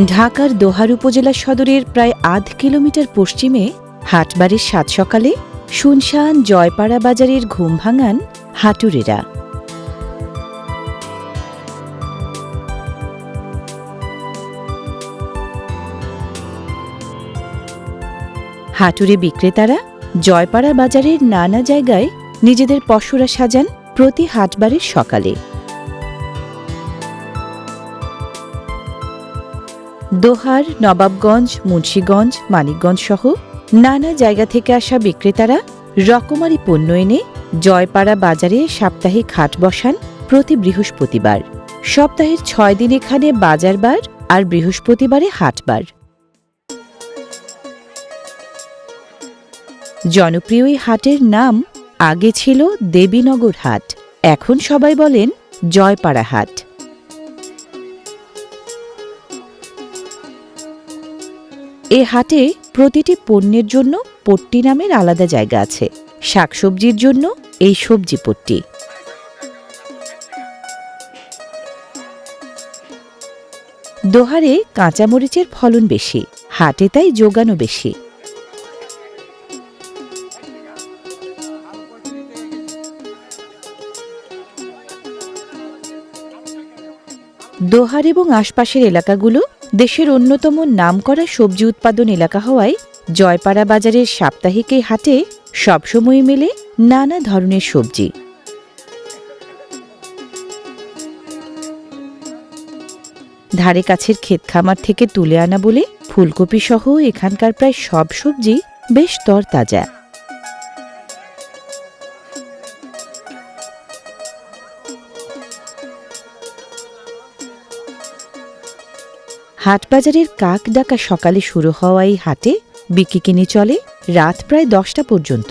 ঢাকার দোহার উপজেলা সদরের প্রায় আধ কিলোমিটার পশ্চিমে হাটবাড়ির সাত সকালে শুনশান জয়পাড়া বাজারের ঘুম ভাঙান হাটুরেরা। হাটুরে বিক্রেতারা জয়পাড়া বাজারের নানা জায়গায় নিজেদের পসরা সাজান প্রতি হাটবারের সকালে। দোহার, নবাবগঞ্জ, মুন্সীগঞ্জ, মানিকগঞ্জ সহ নানা জায়গা থেকে আসা বিক্রেতারা রকমারি পণ্য এনে জয়পাড়া বাজারে সাপ্তাহিক হাট বসান প্রতি বৃহস্পতিবার। সপ্তাহের ৬ দিন এখানে বাজারবার আর বৃহস্পতিবারে হাটবার। জনপ্রিয় এই হাটের নাম আগে ছিল দেবীনগর হাট, এখন সবাই বলেন জয়পাড়া হাট। এ হাটে প্রতিটি পণ্যের জন্য পট্টি নামের আলাদা জায়গা আছে। শাকসবজির জন্য এই সবজি পট্টি। দোহারে কাঁচামরিচের ফলন বেশি, হাটে তাই যোগানও বেশি। দোহার এবং আশপাশের এলাকাগুলো দেশের অন্যতম নামকরা সবজি উৎপাদন এলাকা হওয়ায় জয়পাড়া বাজারের সাপ্তাহিক এই হাটে সবসময় মেলে নানা ধরনের সবজি। ধারে কাছের ক্ষেত খামার থেকে তুলে আনা বলে ফুলকপি সহ এখানকার প্রায় সব সবজি বেশ তরতাজা। হাটবাজারের কাক ডাকা সকালে শুরু হওয়া এই হাটে বিক্রিকিনি চলে রাত প্রায় 10টা পর্যন্ত।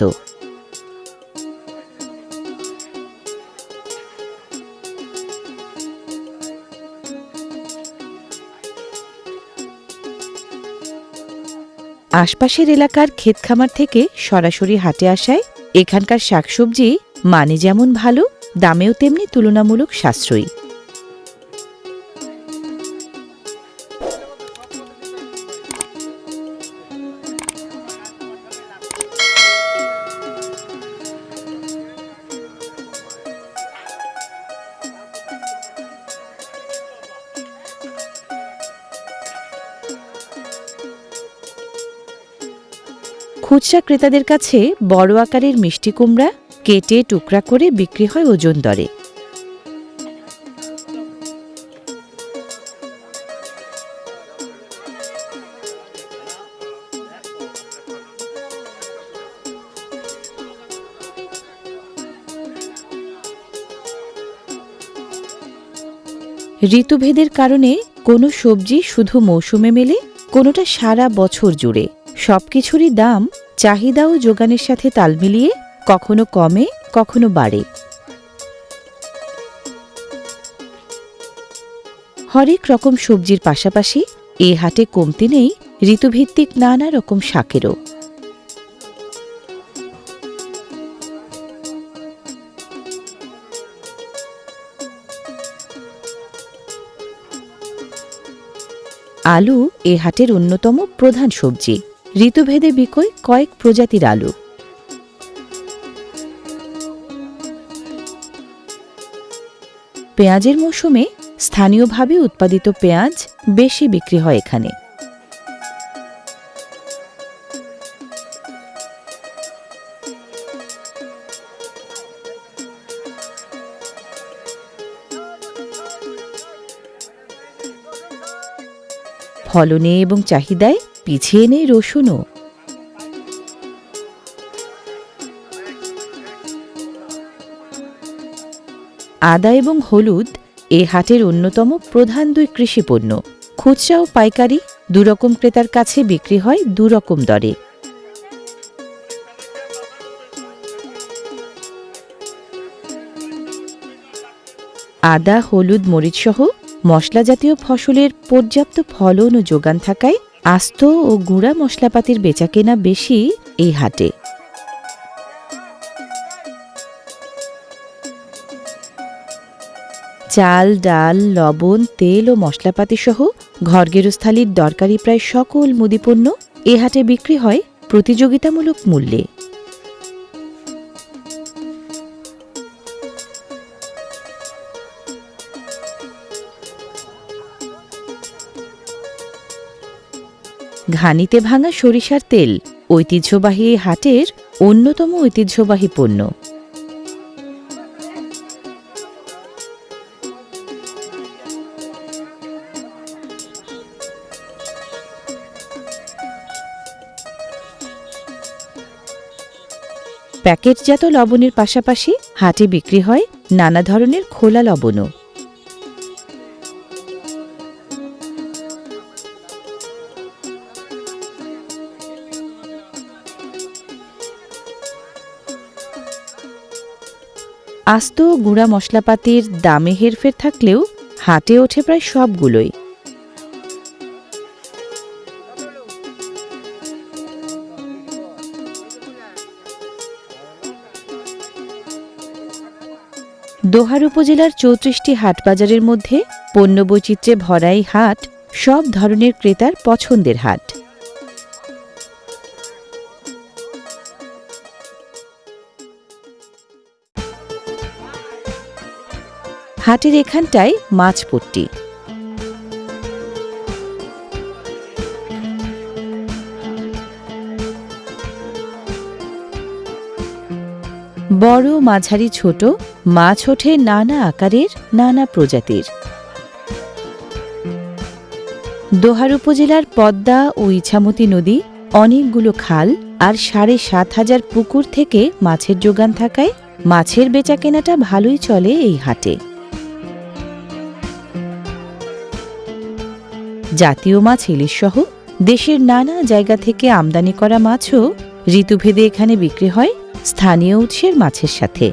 আশপাশের এলাকার ক্ষেত খামার থেকে সরাসরি হাটে আসায় এখানকার শাকসবজি মানে যেমন ভালো, দামেও তেমনি তুলনামূলক সাশ্রয়ী। খুচরা ক্রেতাদের কাছে বড় আকারের মিষ্টি কুমড়া কেটে টুকরা করে বিক্রি হয় ওজন দরে। ঋতুভেদের কারণে কোনো সবজি শুধু মৌসুমে মেলে, কোনোটা সারা বছর জুড়ে। সবকিছুরই দাম চাহিদা ও যোগানের সাথে তাল মিলিয়ে কখনো কমে, কখনো বাড়ে। হরেক রকম সবজির পাশাপাশি এ হাটে কমতি নেই ঋতুভিত্তিক নানা রকম শাকেরও। আলু এ হাটের অন্যতম প্রধান সবজি। ঋতুভেদে বিকয় কয়েক প্রজাতির আলু। পেঁয়াজের মৌসুমে স্থানীয়ভাবে উৎপাদিত পেঁয়াজ বেশি বিক্রি হয় এখানে। ফলনে এবং চাহিদায় পিছিয়ে নেই রসুনও। আদা এবং হলুদ এ হাটের অন্যতম প্রধান দুই কৃষিপণ্য। খুচরা ও পাইকারি দুরকম ক্রেতার কাছে বিক্রি হয় দুরকম দরে। আদা, হলুদ, মরিচ সহ মশলা জাতীয় ফসলের পর্যাপ্ত ফলন ও যোগান থাকায় আস্ত ও গুঁড়া মশলাপাতির বেচাকেনা বেশি এই হাটে। চাল, ডাল, লবণ, তেল ও মশলাপাতি সহ ঘরগেরস্থালির দরকারি প্রায় সকল মুদিপণ্য এ হাটে বিক্রি হয় প্রতিযোগিতামূলক মূল্যে। ঘানিতে ভাঙা সরিষার তেল ঐতিহ্যবাহী এই হাটের অন্যতম ঐতিহ্যবাহী পণ্য। প্যাকেটজাত লবণের পাশাপাশি হাটে বিক্রি হয় নানা ধরনের খোলা লবণও। আস্ত গুঁড়া মশলাপাতির দামে হেরফের থাকলেও হাটে ওঠে প্রায় সবগুলোই। দোহার উপজেলার ৩৪টি হাট বাজারের মধ্যে পণ্য বৈচিত্র্যে ভরা এই হাট সব ধরনের ক্রেতার পছন্দের হাট। হাটের এখানটায় মাছপট্টি। বড় মাঝারি ছোট মাছ ওঠে নানা আকারের নানা প্রজাতির। দোহার উপজেলার পদ্মা ও ইছামতি নদী, অনেকগুলো খাল আর ৭,৫০০ পুকুর থেকে মাছের যোগান থাকায় মাছের বেচাকেনাটা ভালোই চলে এই হাটে। জাতীয় মাছ ইলিশ সহ দেশের নানা জায়গা থেকে আমদানি করা মাছও ঋতুভেদে এখানে বিক্রি হয় স্থানীয় উৎসের মাছের সাথে।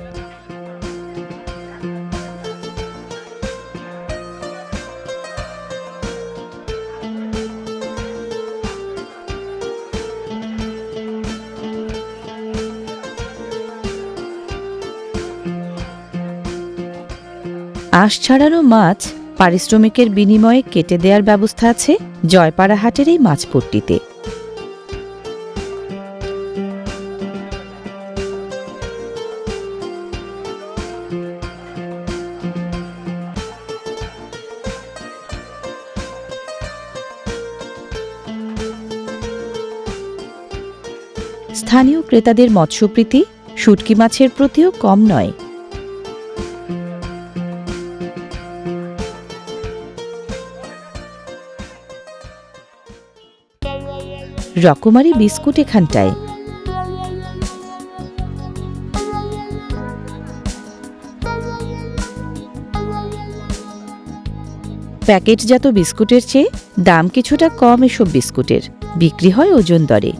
আঁশ ছাড়ানো মাছ পারিশ্রমিকের বিনিময়ে কেটে দেওয়ার ব্যবস্থা আছে জয়পাড়া হাটের এই মাছপট্টিতে। স্থানীয় ক্রেতাদের মৎস্যপ্রীতি শুটকি মাছের প্রতিও কম নয়। রকমারি বিস্কুট এখানটায়। প্যাকেটজাত বিস্কুটের চেয়ে দাম কিছুটা কম এসব বিস্কুটের, বিক্রি হয় ওজন দরে।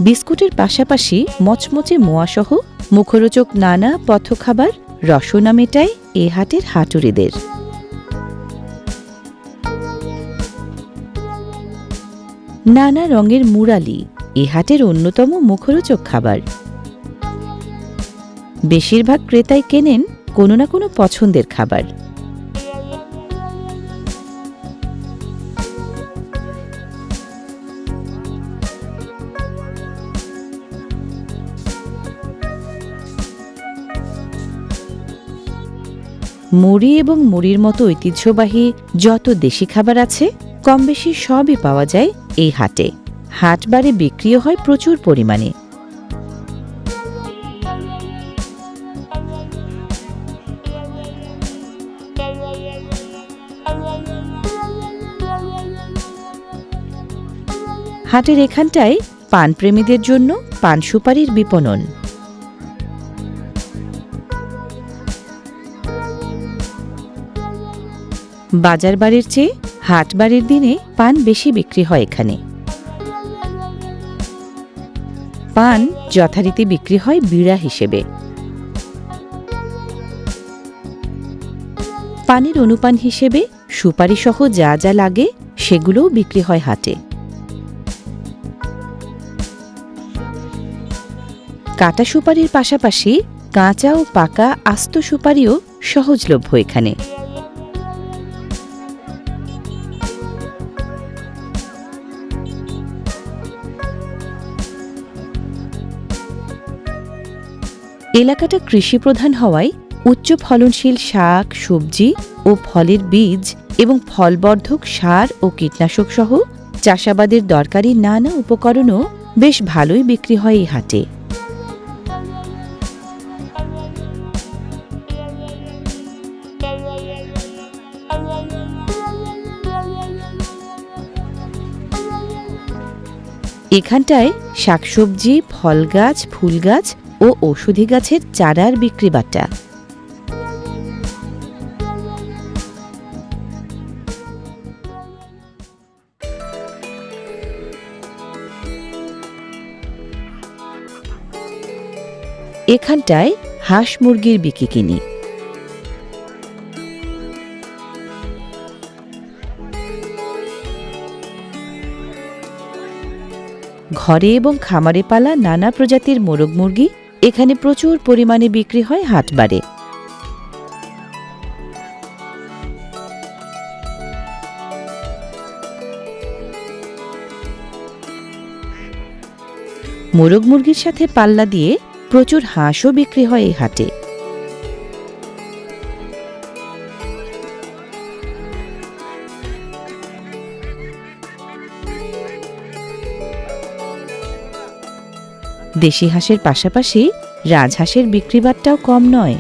বিস্কুটের পাশাপাশি মচমচে মোয়াসহ মুখরোচক নানা পথখাবার রসনা মেটায় এ হাটের হাটুরিদের। নানা রঙের মুরালি এ হাটের অন্যতম মুখরোচক খাবার। বেশিরভাগ ক্রেতাই কেনেন কোনো না কোনো পছন্দের খাবার। মুড়ি এবং মুড়ির মতো ঐতিহ্যবাহী যত দেশি খাবার আছে কমবেশি সবই পাওয়া যায় এই হাটে। হাটবারে বিক্রিও হয় প্রচুর পরিমাণে। হাটের এখানটায় পানপ্রেমীদের জন্য পান সুপারির বিপণন। বাজার বাড়ির চেয়ে হাট বাড়ির দিনে পান বেশি বিক্রি হয় এখানে। পান যথারীতি বিক্রি হয় বিড়া হিসেবে। পানের অনুপান হিসেবে সুপারি সহ যা যা লাগে সেগুলোও বিক্রি হয় হাটে। কাটা সুপারির পাশাপাশি কাঁচা ও পাকা আস্ত সুপারিও সহজলভ্য এখানে। এলাকাটা কৃষিপ্রধান হওয়ায় উচ্চ ফলনশীল শাক, সবজি ও ফলের বীজ এবং ফলবর্ধক সার ও কীটনাশক সহ চাষাবাদের দরকারি নানা উপকরণও বেশ ভালোই বিক্রি হয় এই হাটে। এখানটায় শাকসবজি, ফল গাছ, ফুল গাছ ও ঔষধি গাছের চারার বিক্রি বাটা। এখানটায় হাঁস মুরগির বিকিকিনি। ঘরে এবং খামারে পালা নানা প্রজাতির মোরগ মুরগি এখানে প্রচুর পরিমাণে বিক্রি হয় হাটবারে। মোরগ মুরগির সাথে পাল্লা দিয়ে প্রচুর হাঁসও বিক্রি হয় এই হাটে। দেশি হাঁসের পাশাপাশি রাজহাঁসের বিক্রিবাট্টাও কম নয়।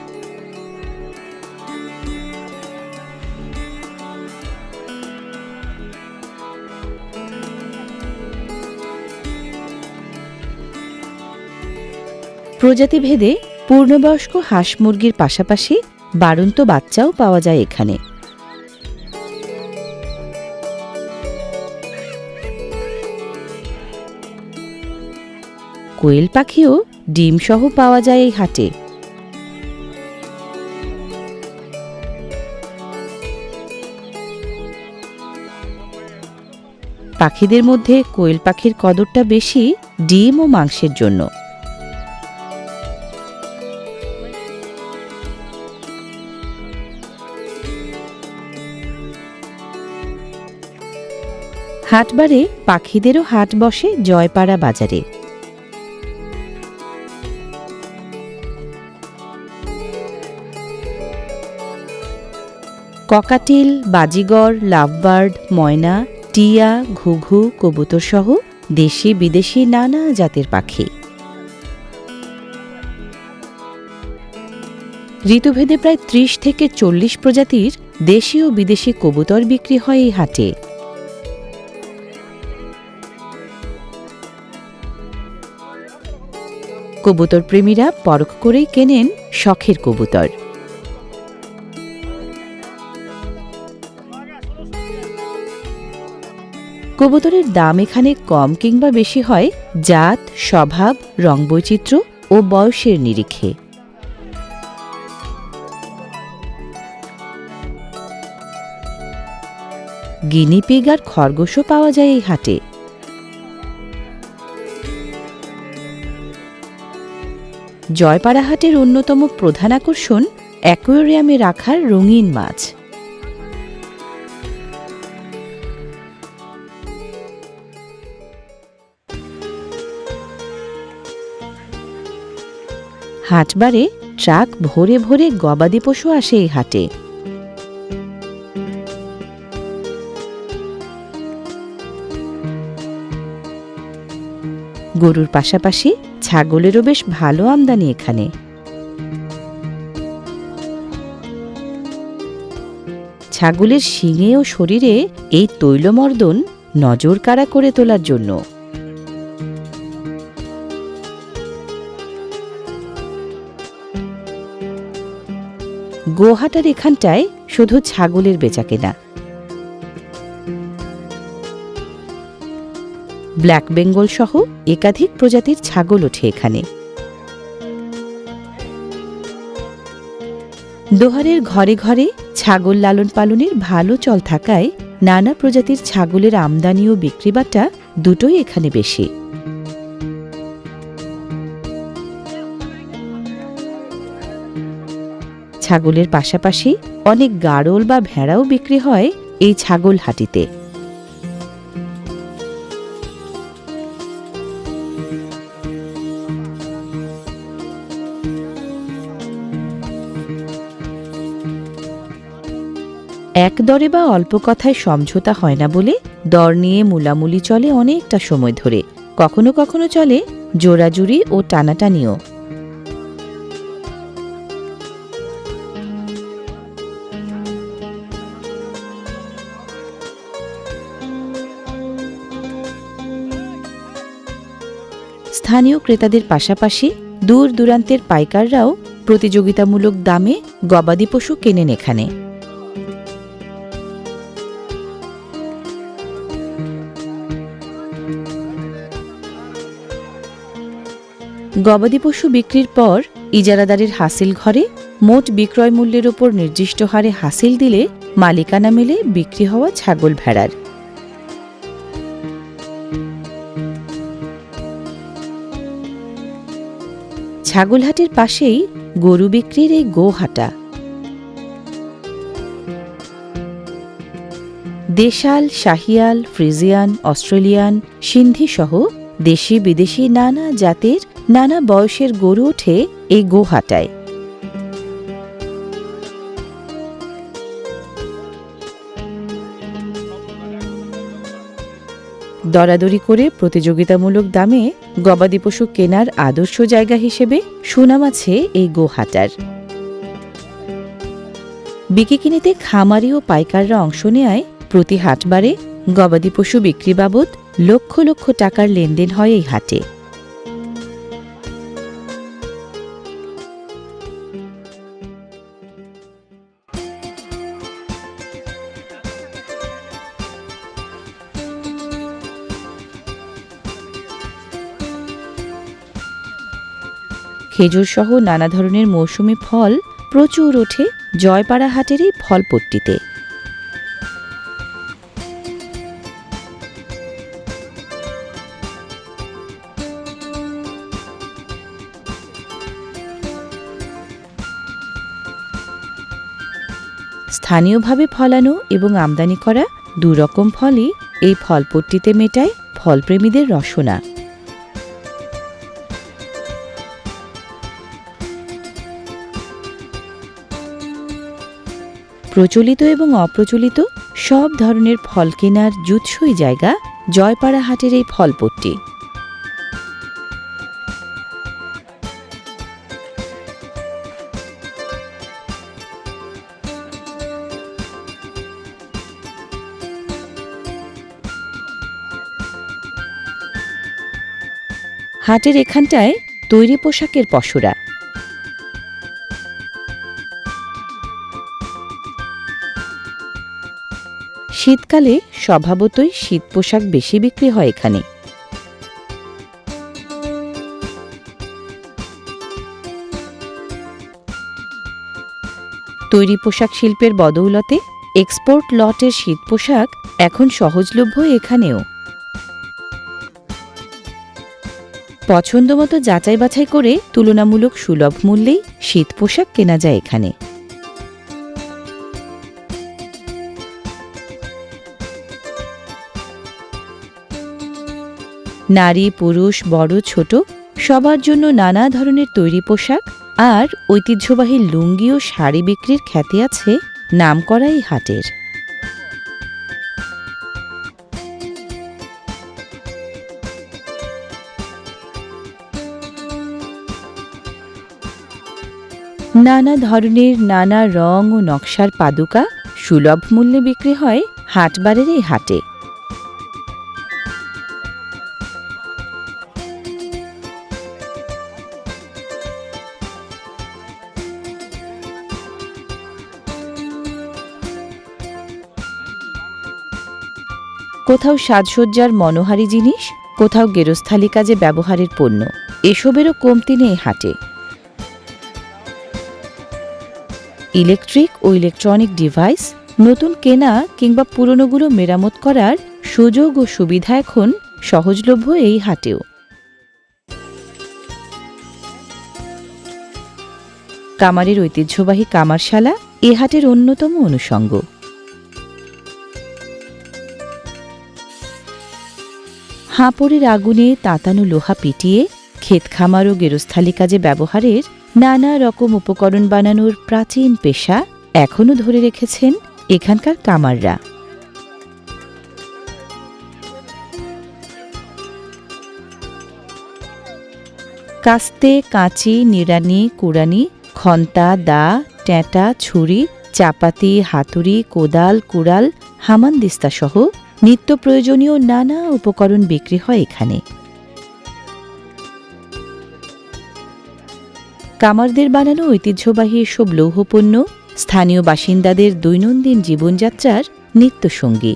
প্রজাতিভেদে পূর্ণবয়স্ক হাঁস মুরগির পাশাপাশি বাড়ন্ত বাচ্চাও পাওয়া যায় এখানে। কোয়েল পাখিও ডিম সহ পাওয়া যায় এই হাটে। পাখিদের মধ্যে কোয়েল পাখির কদরটা বেশি ডিম ও মাংসের জন্য। হাটবারে পাখিদেরও হাট বসে জয়পাড়া বাজারে। ককাটিল, বাজিগর, লাভবার্ড, ময়না, টিয়া, ঘুঘু, কবুতর সহ দেশি বিদেশি নানা জাতের পাখি। ঋতুভেদে প্রায় ৩০ থেকে ৪০ প্রজাতির দেশি ও বিদেশি কবুতর বিক্রি হয় এই হাটে। কবুতর প্রেমীরা পরখ করেই কেনেন শখের কবুতর। কবুতরের দাম এখানে কম কিংবা বেশি হয় জাত, স্বভাব, রং বৈচিত্র্য ও বয়সের নিরিখে। গিনিপিগ আর খরগোশও পাওয়া যায় এই হাটে। জয়পাড়া হাটের অন্যতম প্রধান আকর্ষণ অ্যাকোয়ারিয়ামে রাখার রঙিন মাছ। হাটবারে ট্রাক ভরে ভরে গবাদি পশু আসে এই হাটে। গরুর পাশাপাশি ছাগলেরও বেশ ভালো আমদানি এখানে। ছাগলের শিঙে ও শরীরে এই তৈলমর্দন নজর কাড়া করে তোলার জন্য। গোহাটার এখানটায় শুধু ছাগলের বেচাকেনা। ব্ল্যাক বেঙ্গল সহ একাধিক প্রজাতির ছাগল ওঠে এখানে। দোহারের ঘরে ঘরে ছাগল লালন পালনের ভালো চল থাকায় নানা প্রজাতির ছাগলের আমদানি ও বিক্রিবাটা দুটোই এখানে বেশি। ছাগলের পাশাপাশি অনেক গাড়ল বা ভেড়াও বিক্রি হয় এই ছাগল হাটিতে। এক দরে বা অল্প কথায় সমঝোতা হয় না বলে দর নিয়ে মুলামুলি চলে অনেকটা সময় ধরে। কখনো কখনো চলে জোড়াজুড়ি ও টানাটানিও। স্থানীয় ক্রেতাদের পাশাপাশি দূর দূরান্তের পাইকাররাও প্রতিযোগিতামূলক দামে গবাদি পশু কেনেন এখানে। গবাদি পশু বিক্রির পর ইজারাদারের হাসিল ঘরে মোট বিক্রয় মূল্যের ওপর নির্দিষ্ট হারে হাসিল দিলে মালিকানা মেলে বিক্রি হওয়া ছাগল ভেড়ার। ছাগলহাটের পাশেই গরু বিক্রির এই গোহাটা। দেশাল, শাহিয়াল, ফ্রিজিয়ান, অস্ট্রেলিয়ান, সিন্ধি সহ দেশি বিদেশি নানা জাতের নানা বয়সের গরু ওঠে এই গোহাটায়। দরাদরি করে প্রতিযোগিতামূলক দামে গবাদি পশু কেনার আদর্শ জায়গা হিসেবে সুনাম আছে এই গোহাটার। বিকিকিনিতে খামারি ও পাইকাররা অংশ নেয় প্রতি হাটবারে গবাদি পশু বিক্রি বাবদ লক্ষ লক্ষ টাকার লেনদেন হয় এই হাটে। খেজুর সহ নানা ধরনের মৌসুমি ফল প্রচুর ওঠে জয়পাড়া হাটের এই ফলপট্টিতে। স্থানীয়ভাবে ফলানো এবং আমদানি করা দুরকম ফলই এই ফলপট্টিতে মেটায় ফলপ্রেমীদের রসনা। প্রচলিত এবং অপ্রচলিত সব ধরনের ফল কেনার জুৎসই জায়গা জয়পাড়া হাটের এই ফলপট্টি। হাটের এখানটায় তৈরি পোশাকের পসরা। শীতকালে স্বভাবতই শীত পোশাক বেশি বিক্রি হয় এখানে। তৈরি পোশাক শিল্পের বদৌলতে এক্সপোর্ট লটের শীত পোশাক এখন সহজলভ্য এখানেও। পছন্দমতো যাচাই বাছাই করে তুলনামূলক সুলভ মূল্যেই শীত পোশাক কেনা যায় এখানে। নারী পুরুষ বড় ছোট সবার জন্য নানা ধরনের তৈরি পোশাক আর ঐতিহ্যবাহী লুঙ্গি ও শাড়ি বিক্রির খ্যাতি আছে নামকরা এই হাটের। নানা ধরনের নানা রং ও নকশার পাদুকা সুলভ মূল্যে বিক্রি হয় হাটবারের এই হাটে। কোথাও সাজসজ্জার মনোহারী জিনিস, কোথাও গেরস্থালি কাজে ব্যবহারের পণ্য, এসবেরও কমতি নেই হাটে। ইলেকট্রিক ও ইলেকট্রনিক ডিভাইস নতুন কেনা কিংবা পুরনোগুলো মেরামত করার সুযোগ ও সুবিধা এখন সহজলভ্য এই হাটেও। কামারের ঐতিহ্যবাহী কামারশালা এ হাটের অন্যতম অনুষঙ্গ। হাঁপড়ের আগুনে তাতানো লোহা পিটিয়ে ক্ষেত খামার ও গেরস্থালি কাজে ব্যবহারের নানা রকম উপকরণ বানানোর প্রাচীন পেশা এখনও ধরে রেখেছেন এখানকার কামাররা। কাস্তে, কাঁচি, নিড়ানি, কুড়ানি, খন্তা, দা, ট্যাঁটা, ছুরি, চাপাতি, হাতুড়ি, কোদাল, কুড়াল, হামানদিস্তা সহ নিত্য প্রয়োজনীয় নানা উপকরণ বিক্রি হয় এখানে। কামারদের বানানো ঐতিহ্যবাহী এসব লৌহপণ্য স্থানীয় বাসিন্দাদের দৈনন্দিন জীবনযাত্রার নিত্যসঙ্গী।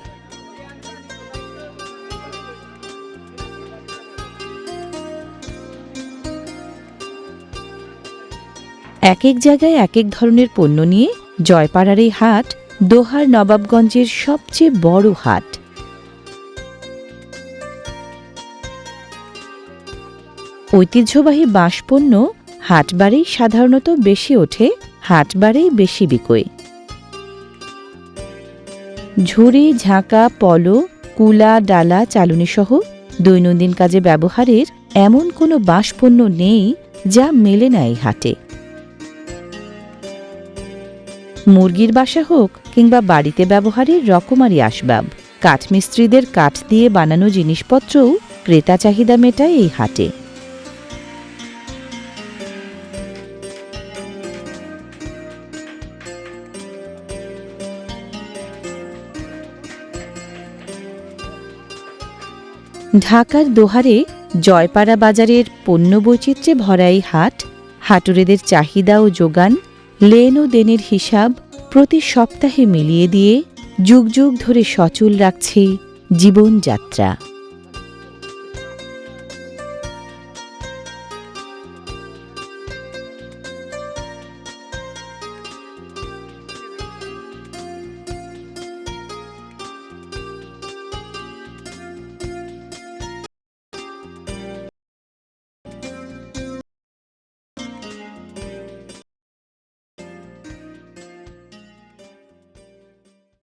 এক এক জায়গায় এক এক ধরনের পণ্য নিয়ে জয়পাড়ার এই হাট দোহার নবাবগঞ্জের সবচেয়ে বড় হাট। ঐতিহ্যবাহী বাঁশপণ্য হাটবারেই সাধারণত বেশি ওঠে, হাটবারেই বেশি বিকোয়। ঝুড়ি, ঝাঁকা, পলো, কুলা, ডালা, চালুনি সহ দৈনন্দিন কাজে ব্যবহারের এমন কোনো বাঁশপণ্য নেই যা মেলে না এই হাটে। মুরগির বাসা হোক কিংবা বাড়িতে ব্যবহারের রকমারি আসবাব, কাঠমিস্ত্রিদের কাঠ দিয়ে বানানো জিনিসপত্রও ক্রেতা চাহিদা মেটায় এই হাটে। ঢাকার দোহারে জয়পাড়া বাজারের পণ্য বৈচিত্র্যে ভরা এই হাট হাটুরেদের চাহিদা ও যোগান, লেন ও দেনের হিসাব প্রতি সপ্তাহে মিলিয়ে দিয়ে যুগ যুগ ধরে সচল রাখছে জীবনযাত্রা।